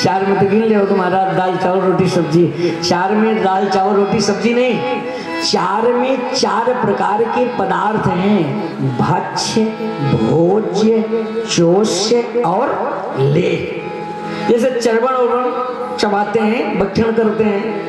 चार में तो गिन ले हो तुम्हारा दाल चावल रोटी सब्जी। चार में दाल चावल रोटी सब्जी नहीं, चार में चार प्रकार के पदार्थ हैं, भक्ष्य, भोज्य, चोष्य और लेह। जैसे चर्वण और चबाते हैं, भक्षण करते हैं,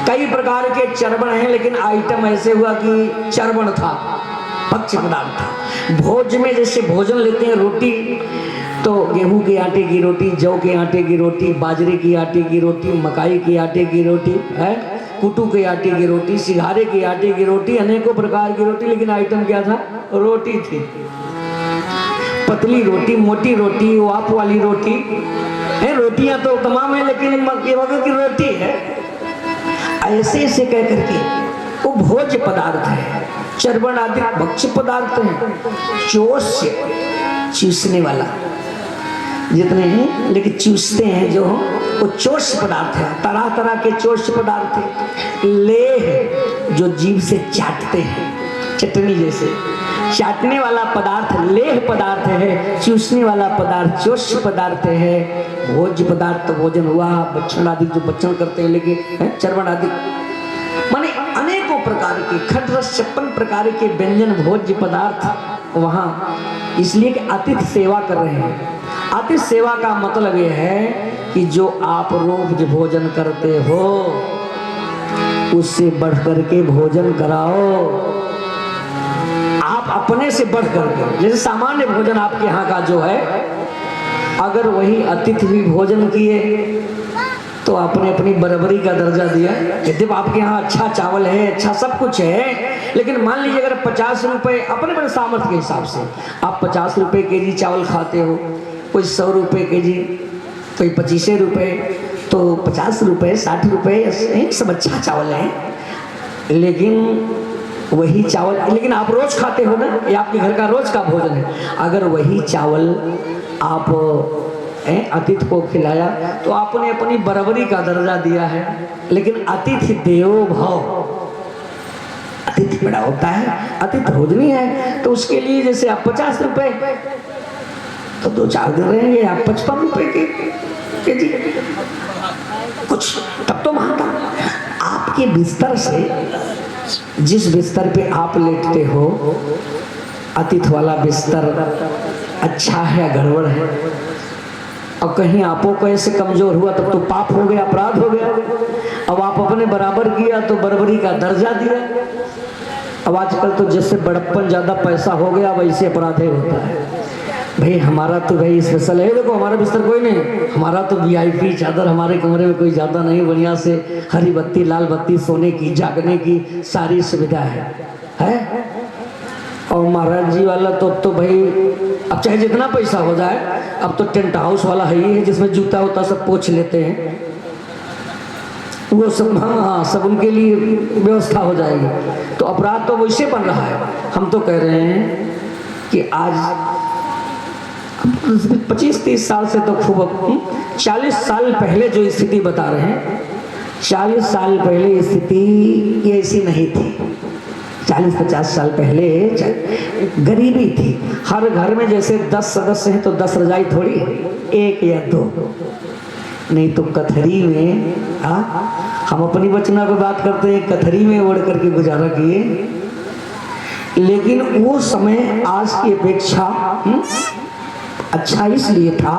कई प्रकार के चर्वण हैं, लेकिन आइटम ऐसे हुआ कि चर्वण था, भक्ष्य पदार्थ था। भोज में जैसे भोजन लेते हैं, रोटी तो गेहूं के आटे की रोटी, जौ के आटे की रोटी, बाजरे की आटे की रोटी, मकाई के आटे की रोटी है, कुटू के आटे की रोटी, सिंघारे के आटे की रोटी, अनेकों प्रकार की रोटी, लेकिन आइटम क्या था? रोटी थी। पतली रोटी, मोटी रोटी, वाप वाली रोटी है। रोटियां तो तमाम है, लेकिन मक्के की रोटी है। ऐसे ऐसे कह करके वो भोज्य पदार्थ है। चर्वण आदि भक्ष्य पदार्थ है। चोष्य, चूसने वाला जितने हैं, लेकिन चूसते हैं जो वो चोष्य पदार्थ है। तरह तरह के चोष्य पदार्थ है। लेह, जो जीभ से चाटते हैं, चटनी जैसे चाटने वाला पदार्थ लेह पदार्थ है। चूसने वाला पदार्थ चोष्य पदार्थ है। भोज्य पदार्थ तो भोजन हुआ, भक्षण आदि जो भक्षण करते हैं, लेकिन चर्वण आदि माने अनेकों प्रकार के खट रस 56 प्रकार के व्यंजन भोज्य पदार्थ वहां, इसलिए कि अतिथि सेवा कर रहे हैं। अतिथि सेवा का मतलब यह है कि जो आप रोज भोजन करते हो उससे बढ़ करके भोजन कराओ। आप अपने से बढ़ करके, जैसे सामान्य भोजन आपके यहाँ का जो है, अगर वही अतिथि भी भोजन किए तो आपने अपनी बराबरी का दर्जा दिया। यदि आपके यहाँ अच्छा चावल है, अच्छा सब कुछ है, लेकिन मान लीजिए अगर 50 रुपए अपने बड़े सामर्थ्य के हिसाब से आप 50 रुपए केजी चावल खाते हो, कोई 100 रुपए केजी, कोई 25 रुपए, तो 50 रुपए 60 रुपए सब अच्छा चावल है, लेकिन वही चावल, लेकिन आप रोज खाते हो ना, ये आपके घर का रोज का भोजन है। अगर वही चावल आप अतिथि को खिलाया तो आपने अपनी बराबरी का दर्जा दिया है। लेकिन अतिथि देवो भव, अतिथि बड़ा होता है, अतिथि भोजनी है, तो उसके लिए जैसे आप 50 रुपए तो 2-4 दिन रहेंगे, आप 55 रुपए के जी कुछ, तब तो महंगा। आपके बिस्तर से, जिस बिस्तर पे आप लेटते हो, अतिथि वाला बिस्तर अच्छा है या गड़बड़ है, और कहीं आपो को ऐसे कमजोर हुआ तब तो पाप हो गया, अपराध हो गया। अब आप अपने बराबर किया तो बराबरी का दर्जा दिया। अब आजकल तो जैसे बड़प्पन ज्यादा पैसा हो गया वैसे अपराध होता है। भाई हमारा तो भाई स्पेशल है, देखो हमारा बिस्तर कोई नहीं, हमारा तो वीआईपी चादर, हमारे कमरे में कोई ज्यादा नहीं, बढ़िया से हरी बत्ती लाल बत्ती, सोने की जागने की सारी सुविधा है? और महाराज जी वाला तो भाई अब चाहे जितना पैसा हो जाए, अब तो टेंट हाउस वाला है ही है, जिसमें जूता उता सब पोंछ लेते हैं, वो सब हाँ सब उनके लिए व्यवस्था हो जाएगी। तो अपराध तो वैसे बन रहा है। हम तो कह रहे हैं कि आज 25-30 साल से तो खूब, 40 साल पहले जो स्थिति बता रहे हैं, 40 साल पहले स्थिति ऐसी नहीं थी। 40-50 साल पहले गरीबी थी। हर घर में जैसे 10 सदस्य हैं तो 10 रजाई थोड़ी, 1 या 2, नहीं तो कथरी में हम अपनी बचना पे बात करते हैं, कथरी में ओढ़ करके गुजारा किए। लेकिन वो समय आज की अपेक्षा अच्छा इसलिए था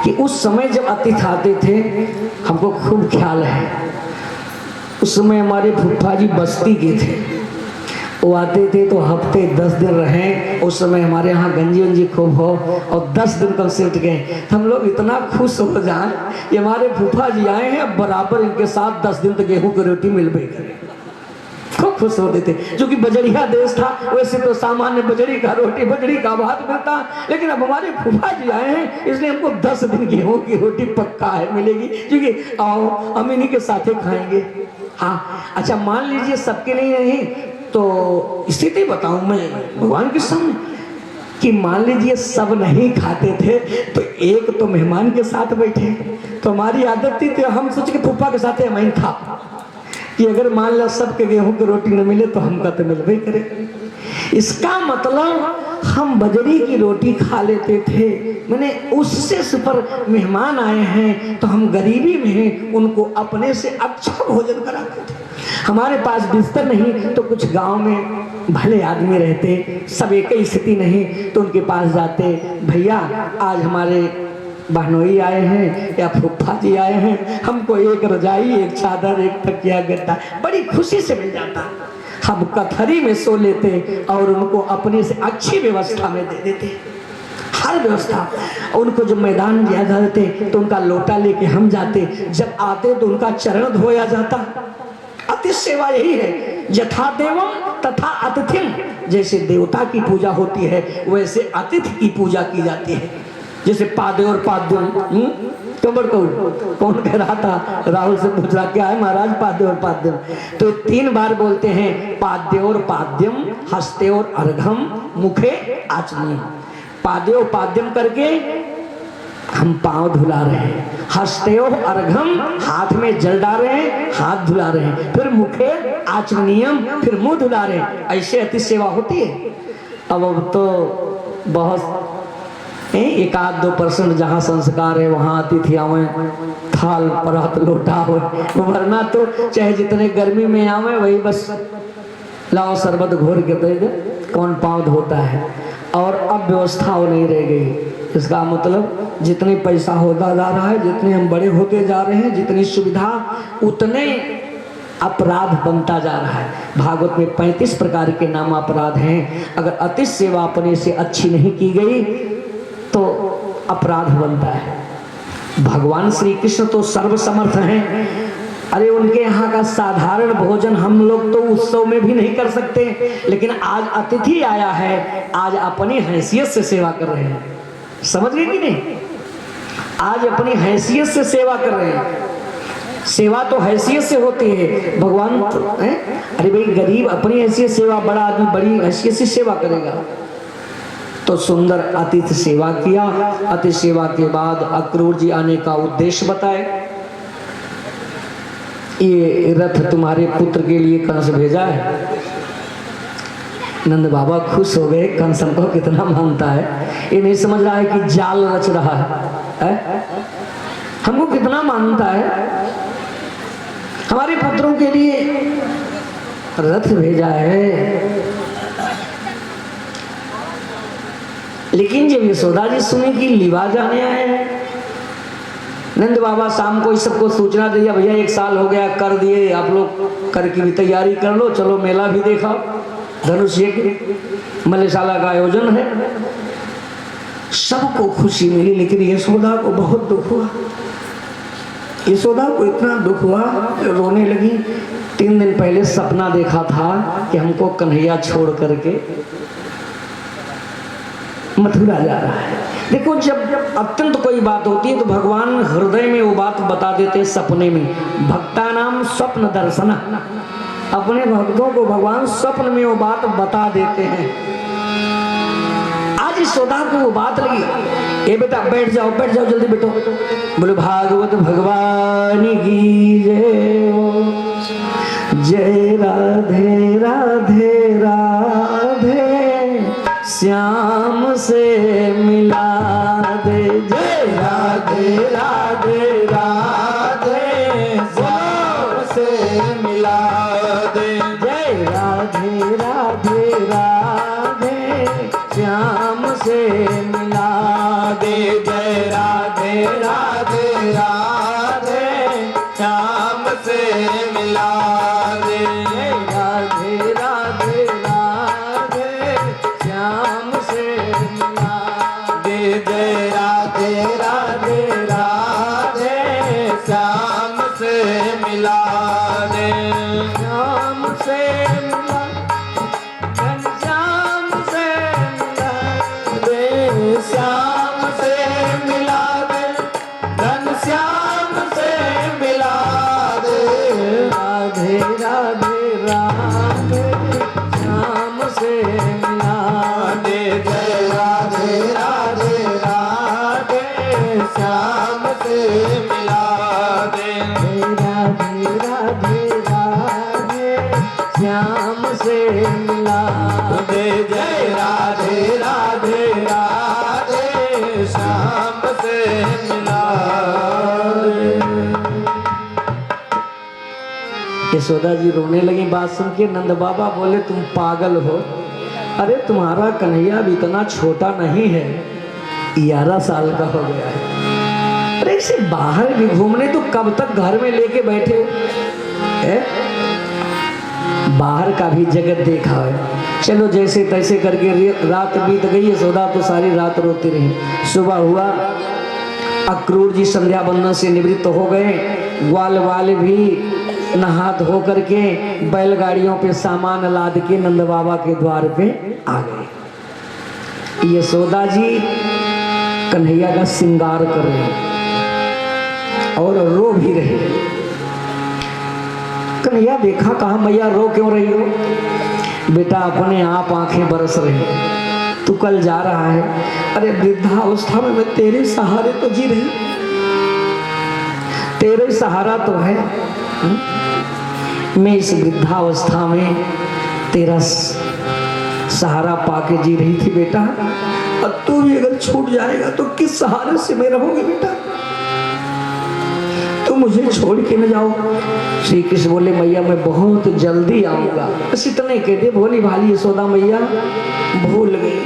कि उस समय जब अतिथि आते थे, हमको खूब ख्याल है, उस समय हमारे फूफा जी बस्ती के थे, वो आते थे तो हफ्ते 10 दिन रहे। उस समय हमारे यहाँ गंजी वंजी खूब हो और 10 दिन कब से उठ गए, हम लोग इतना खुश हो जाए कि हमारे फूफा जी आए हैं, बराबर इनके साथ 10 दिन तक गेहूं की रोटी मिल भी करे, खूब खुश होते थे। जो कि बजड़िया देश था, वैसे तो सामान्य बजड़ी का रोटी, बजड़ी का भात मिलता, लेकिन अब हमारे फूफा जी आए हैं, इसलिए हमको 10 दिन गेहूं की रोटी पक्का है मिलेगी, क्योंकि आओ हम इन्हीं के साथ ही खाएंगे। हाँ अच्छा, मान लीजिए सबके लिए नहीं तो स्थिति बताऊं मैं भगवान के सामने कि मान लीजिए सब नहीं खाते थे, तो एक तो मेहमान के साथ बैठे, तो हमारी आदत थी तो हम सोच के फूफा के साथ हम खा, कि अगर मान लो सबके गेहूं की रोटी न मिले तो हमका तो मिलबे करे। इसका मतलब हम बजरी की रोटी खा लेते थे, मैंने उससे सुपर मेहमान आए हैं तो हम गरीबी में हैं, उनको अपने से अच्छा भोजन कराते थे। हमारे पास बिस्तर नहीं तो कुछ गांव में भले आदमी रहते, सब एक ही स्थिति नहीं तो उनके पास जाते, भैया आज हमारे बहनोई आए हैं या फूफा जी आए हैं, हमको एक रजाई, एक चादर, एक तकिया गद्दा बड़ी खुशी से मिल जाता। हम कथरी में सो लेते और उनको अपने से अच्छी व्यवस्था में दे देते, हर व्यवस्था। उनको जब मैदान दिया जाते तो उनका लोटा लेके हम जाते, जब आते तो उनका चरण धोया जाता। अतिथि सेवा यही है, यथा देवम तथा अतिथिम, जैसे देवता की पूजा होती है वैसे अतिथि की पूजा की जाती है। जैसे पादे और पाद्यम, कमर कौन कह रहा था, राहुल से पूछ रहा क्या है महाराज पाद्य और पाद्यम, तो 3 बार बोलते हैं पाद्य और पाद्यम, हस्ते और अर्घम, मुखे आचमनीयम। पाद्य और पाद्यम करके हम पांव धुला रहे हैं, हस्ते और अर्घम हाथ में जल डाल रहे हैं, हाथ धुला रहे हैं, फिर मुखे आचमनीयम फिर मुंह धुला रहे हैं। ऐसे अतिथि सेवा होती है। अब तो बहुत 1-2% जहाँ संस्कार है वहाँ अतिथि आवे, थाल परात लोटा हो, वरना तो चाहे जितने गर्मी में आवे वही बस लाओ शरबत घोर के दे दे, कौन पाँव धोता है। और अब व्यवस्था वो नहीं रह गई। इसका मतलब जितनी पैसा होता जा रहा है, जितने हम बड़े होते जा रहे हैं, जितनी सुविधा उतने अपराध बनता जा रहा है। भागवत में 35 प्रकार के नाम अपराध हैं। अगर अतिथि सेवा अपने से अच्छी नहीं की गई तो अपराध बनता है। भगवान श्री कृष्ण तो सर्वसमर्थ हैं, अरे उनके यहाँ का साधारण भोजन हम लोग तो उत्सव में भी नहीं कर सकते, लेकिन आज अतिथि आया है, आज अपनी हैसियत से सेवा कर रहे हैं। समझ गए कि नहीं? आज अपनी हैसियत से सेवा कर रहे हैं। सेवा तो हैसियत से होती है, भगवान है? अरे भाई गरीब अपनी हैसियत सेवा, बड़ा आदमी बड़ी हैसियत से सेवा करेगा। तो सुंदर अतिथि सेवा किया। अतिथि सेवा के बाद अक्रूर जी आने का उद्देश्य बताए, ये रथ तुम्हारे पुत्र के लिए कंस भेजा है। नंद बाबा खुश हो गए, कंस हमको कितना मानता है, ये नहीं समझ रहा है कि जाल रच रहा है? हमको कितना मानता है, हमारे पुत्रों के लिए रथ भेजा है। लेकिन जब यशोदा जी सुनी कि लिवा जाने आए हैं, नंद बाबा शाम को इस सबको सूचना दिया, भैया 1 साल हो गया कर दिए, आप लोग कर की भी तैयारी कर लो, चलो मेला भी देखा, धनुष मलेशाला का आयोजन है। सबको खुशी मिली, लेकिन यशोदा को बहुत दुख हुआ। यशोदा को इतना दुख हुआ, रोने लगी। 3 दिन पहले सपना देखा था कि हमको कन्हैया छोड़ करके मथुरा जा रहा है। देखो जब अत्यंत कोई बात होती है तो भगवान हृदय में वो बात बता देते सपने में। भक्ता नाम स्वप्न दर्शन, अपने भक्तों को भगवान स्वप्न में वो बात बता देते हैं। आज यशोदा को वो बात लगी, ए बेटा बैठ जाओ जल्दी बैठो। बोले भागवत भगवान की जय राधे राधे राधे, श्याम से मिला दे। जय राधे राधे राधे, श्याम से मिला दे। जय राधे राधे राधे, श्याम से मिला दे। जय राधे राधे राधे, श्याम से मिला दे। राधे राधे राधे, श्याम से मिला दे। जय राधे राधे राधे, श्याम से मिला दे। श्याम से मिला, श्याम से मिला दे। श्याम से मिला दे, धन श्याम से मिला दे। राधे राधे राधे, श्याम से मिला दे। जय राधे राधे राधे, श्याम से मिला दे। राधे राधे राधे, श्याम से मिला दे। जय राधे राधे यशोदा जी रोने लगी बात सुन के। नंद बाबा बोले तुम पागल हो, अरे तुम्हारा कन्हैया भी इतना छोटा नहीं है, 11 साल का हो गया है। अरे इसे बाहर भी घूमने तो कब तक घर में लेके बैठे है? बाहर का भी जगत देखा है। चलो जैसे तैसे करके रात बीत गई। यशोदा तो सारी रात रोती रही। सुबह हुआ, अक्रूर जी संध्या बंदन से निवृत्त हो गए। ग्वाल वाले भी नहा धो करके बैलगाड़ियों पे सामान लाद के नंद बाबा के द्वार पे आ गए। यशोदा जी कन्हैया का श्रृंगार कर रहे और रो भी रहे। कन्हैया देखा, कहा मैया रो क्यों रही हो? बेटा अपने आप आंखें बरस रही, तू कल जा रहा है। अरे वृद्धावस्था में मैं तेरे सहारे तो जी रही, तेरे सहारा तो है। मैं इस वृद्धावस्था में तेरा सहारा पाके जी रही थी बेटा, और तू भी अगर छूट जाएगा तो किस सहारे से मैं रहूंगी बेटा? तो मुझे छोड़ के न जाओ। श्री कृष्ण बोले मैया मैं बहुत जल्दी आऊंगा। बस इतने कहते भोली भाली यशोदा मैया भूल गई।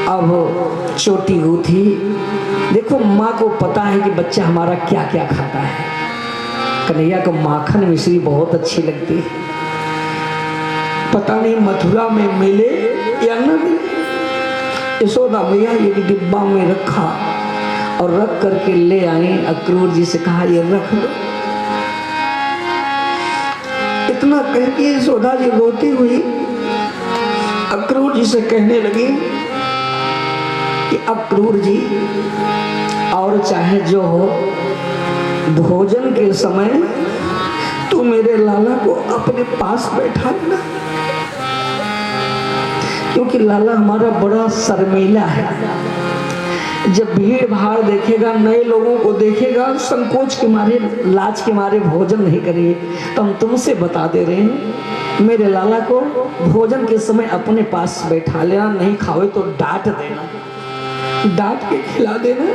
अब चोटी गूथी। देखो माँ को पता है कि बच्चा हमारा क्या क्या खाता है। कन्हैया को माखन मिश्री बहुत अच्छी लगती है। पता नहीं मथुरा में मिले या न मिले। यशोदा मैया एक डिब्बा में रखा और रख करके ले आई। अक्रूर जी से कहा ये रख लो। इतना कह के यशोदा जी रोती हुई अक्रूर जी से कहने लगी कि अक्रूर जी और चाहे जो हो, भोजन के समय तू मेरे लाला को अपने पास बैठा लेना, क्योंकि लाला हमारा बड़ा शर्मीला है। जब भीड़ भाड़ देखेगा, नए लोगों को देखेगा, संकोच के मारे, लाज के मारे भोजन नहीं करेंगे। तो हम तुमसे बता दे रहे हैं, मेरे लाला को भोजन के समय अपने पास बैठा लेना, नहीं खाओ तो डांट देना, डांट के खिला देना।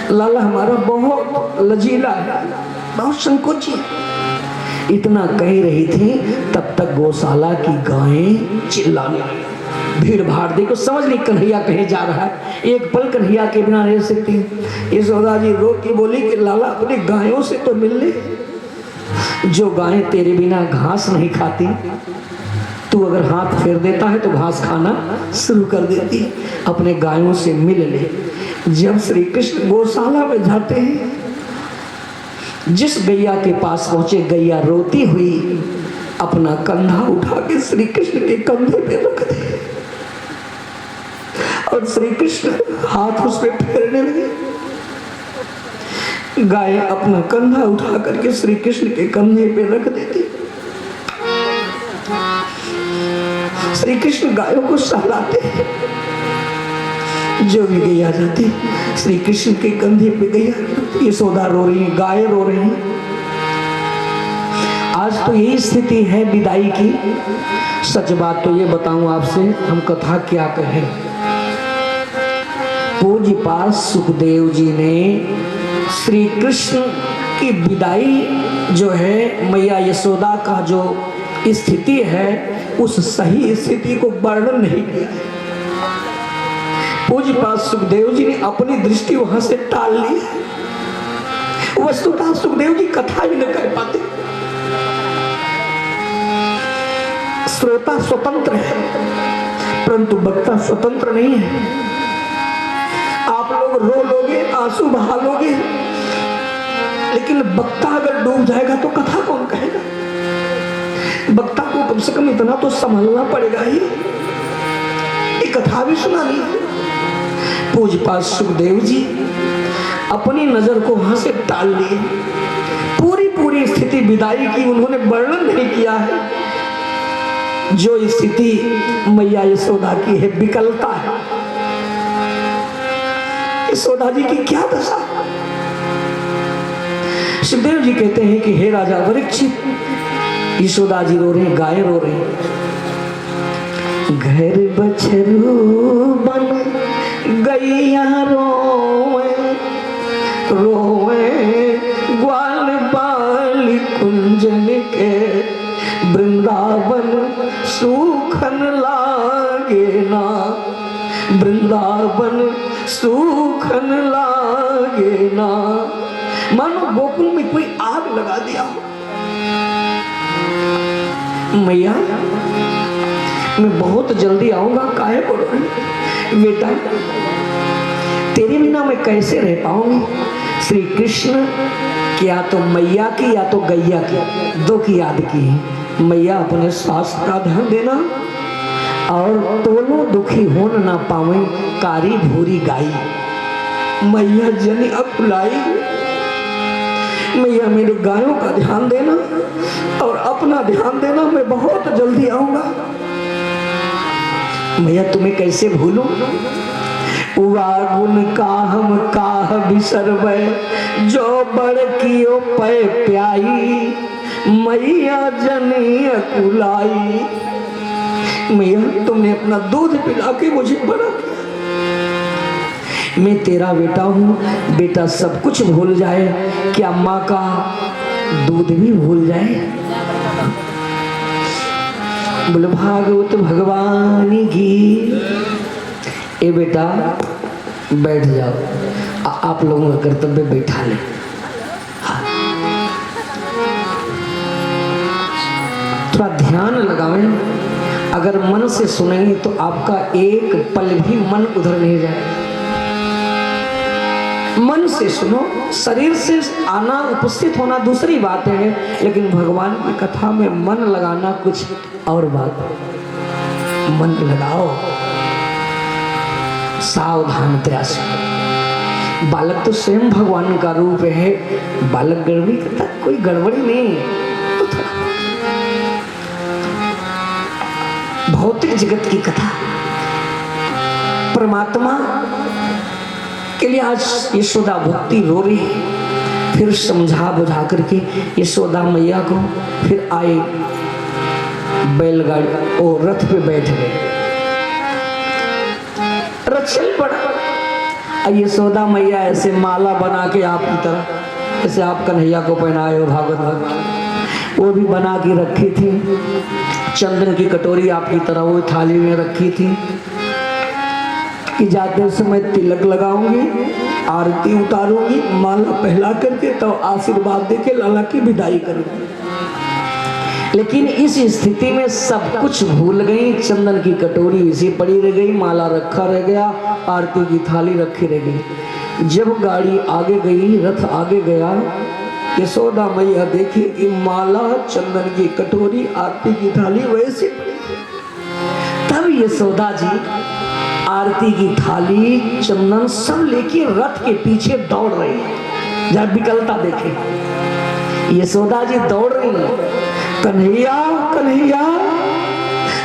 लाला हमारा बहुत लजीला है, बहुत संकोची है। इतना कह रही थी, तब तक गौशाला की गायें चिल्लाने लगी। भीड़ भाड़ देखो, समझ नहीं कन्हैया कहीं जा रहा है। एक पल कन्हैया के बिना रह सकती। यशोदा जी रो के बोली कि लाला अपने गायों से तो मिल ले, जो गायें तेरे बिना घास नहीं खाती, तू अगर हाथ फेर देता है तो घास खाना शुरू कर देती। अपने गायों से मिल ले। जब श्री कृष्ण गौशाला में जाते हैं, जिस गैया के पास पहुंचे, गैया रोती हुई अपना कंधा उठा के श्री कृष्ण के कंधे पे रख दे और श्री कृष्ण हाथ उस पे फेरने लगे। गाय अपना कंधा उठा करके श्री कृष्ण के कंधे पे रख देती। श्री कृष्ण गायों को सहलाते हैं। जो भी गैया जाती, श्री कृष्ण के कंधे पे गैया, यशोदा रो रही है, गाय रो रही है। आज तो यही स्थिति है विदाई की। सच बात तो ये बताऊं आपसे, हम कथा क्या कहें। पूज्य पास सुखदेव जी ने श्री कृष्ण की विदाई जो है, मैया यशोदा का जो स्थिति है, उस सही स्थिति को वर्णन नहीं किया है। पूज्य पास सुखदेव जी ने अपनी दृष्टि वहां से टाल ली। वस्तुतः सुखदेव जी कथा ही न कर पाते। श्रोता स्वतंत्र है, परंतु वक्ता स्वतंत्र नहीं है। आप लोग रो लोगे, आंसू बहा लोगे, लेकिन वक्ता अगर डूब जाएगा तो कथा कौन कहेगा? वक्ता को कम से कम इतना तो संभलना पड़ेगा ही, एक कथा भी सुनानी है। पूज्यपाद सुखदेव जी अपनी नजर को वहां से टाल लिए। पूरी स्थिति विदाई की उन्होंने वर्णन नहीं किया है। जो स्थिति मैया यशोदा की है, विकलता है। यशोदा जी की क्या दशा। सुखदेव जी कहते हैं कि हे राजा परीक्षित, यशोदा जी रो रही, गाय रो रही। घर बछरू बन गैया रोए रोए, ग्वाल बालिक वृंदावन सूखन लागे ना, वृंदावन सूखन लागे ना। मानो गोकुल में कोई आग लगा दिया हो। मैया मैं बहुत जल्दी आऊंगा, काहे बोलो बेटा, तेरे बिना मैं कैसे रह पाऊंगी। श्री कृष्ण क्या तो मैया की या तो गैया की, दो की याद की। मैया अपने स्वास्थ्य का ध्यान देना और दोनों दुखी हो ना पावे, कारी भूरी गाई। मैया जनी अकुलाई, मैया मेरे गायों का ध्यान देना और अपना ध्यान देना, मैं बहुत जल्दी आऊंगा। मैया तुम्हें कैसे भूलूं, वागुन का हम काह बिसरबै, जो बड़ कियो पै प्याई, मैया जनी अकुलाई। मैया तुमने अपना दूध पिला के मुझे बड़ा किया, मैं तेरा बेटा हूँ। बेटा सब कुछ भूल जाए, क्या माँ का दूध भी भूल जाए। बोलो भागवत भगवान की। ए बेटा बैठ जाओ, आप लोगों का कर्तव्य बैठा ले। थोड़ा ध्यान लगावें, अगर मन से सुनेंगे तो आपका एक पल भी मन उधर नहीं जाए। मन से सुनो, शरीर से आना उपस्थित होना दूसरी बात है, लेकिन भगवान की कथा में मन लगाना कुछ और बात है। मन लगाओ, सावधान प्रयास। बालक तो स्वयं भगवान का रूप है, बालक गड़बड़ी करता, कोई गड़बड़ी नहीं तो भौतिक जगत की कथा। परमात्मा के लिए आज यशोदा भक्ति रो रही है। फिर समझा बुझा करके यशोदा मैया को फिर आए बैलगाड़ी और रथ पे बैठ गए। रथ चल पड़ा। यशोदा मैया ऐसे माला बना के आपकी तरह, जैसे आप कन्हैया को पहनाए हो भागवत भगवान, वो भी बना के रखी थी। चंदन की कटोरी आपकी तरह वो थाली में रखी थी कि जाते समय तिलक लगाऊंगी, आरती उतारूंगी, माला पहला करके तो आशीर्वाद देके लाला की विदाई करूंगी। लेकिन इस स्थिति में सब कुछ भूल गई। चंदन की कटोरी इसी पड़ी रह गई, माला रखा रह गया, आरती की थाली रखी रह गई। जब गाड़ी आगे गई, रथ आगे गया, यशोदा मैया देखी कि माला, चंदन की कटोरी, आरती की थाली वैसे पड़ी। तब यशोदा जी आरती की थाली, चंदन सब लेके रथ के पीछे दौड़ रही है। जब विकलता देखे, यशोदा जी दौड़ रही है, कन्हैया कन्हैया,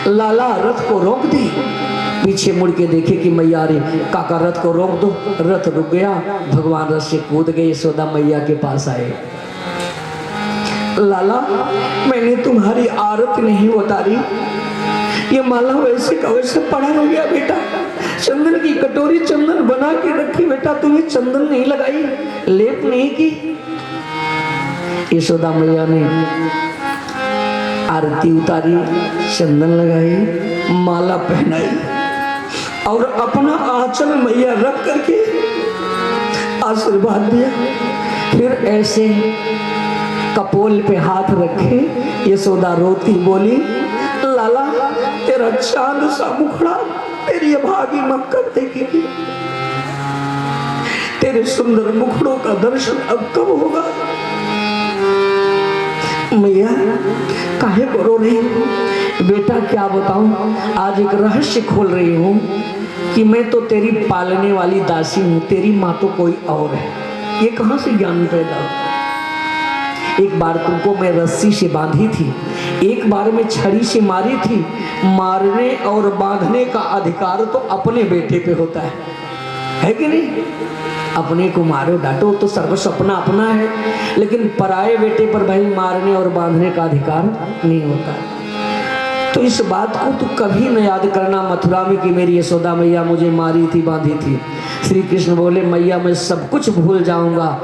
लाला रथ को रोक दी। पीछे मुड़ के देखे कि मैया रे, काका रथ को रोक दो। रथ रुक गया, भगवान रथ से कूद गए, यशोदा मैया के पास आए। लाला मैंने तुम्हारी आरती नहीं उतारी, ये माला वैसे का वैसे पड़ा रह गया बेटा। चंदन की कटोरी चंदन बना के रखी बेटा, तुम्हें चंदन नहीं लगाई, लेप नहीं की। यशोदा मैया ने आरती उतारी, चंदन लगाई, माला पहनाई और अपना आंचल मैया रख करके आशीर्वाद दिया। फिर ऐसे कपोल पे हाथ रखे, यशोदा रोती बोली, लाला तेरा चांद सा मुखड़ा तेरी भागी मक्कब देखेगी, तेरे सुंदर मुखड़ों का दर्शन अब कब होगा। मैया काहे को रो रही हूँ बेटा, क्या बताऊं, आज एक रहस्य खोल रही हूँ कि मैं तो तेरी पालने वाली दासी हूँ, तेरी माँ तो कोई और है। ये कहाँ से ज्ञान पैदा हो। एक बार तुमको मैं रस्सी से बांधी थी, एक बार मैं छड़ी से मारी थी। मारने और बांधने का अधिकार तो अपने बेटे पे होता है कि नहीं। अपने को मारो डांटो तो सर्वस्व अपना अपना है, लेकिन पराये बेटे पर भाई मारने और बांधने का अधिकार नहीं होता। तो इस बात को तू कभी न याद करना मथुरा में कि मेरी यशोदा मैया मुझे मारी थी, बांधी थी। श्री कृष्ण बोले, मैया मैं सब कुछ भूल जाऊंगा,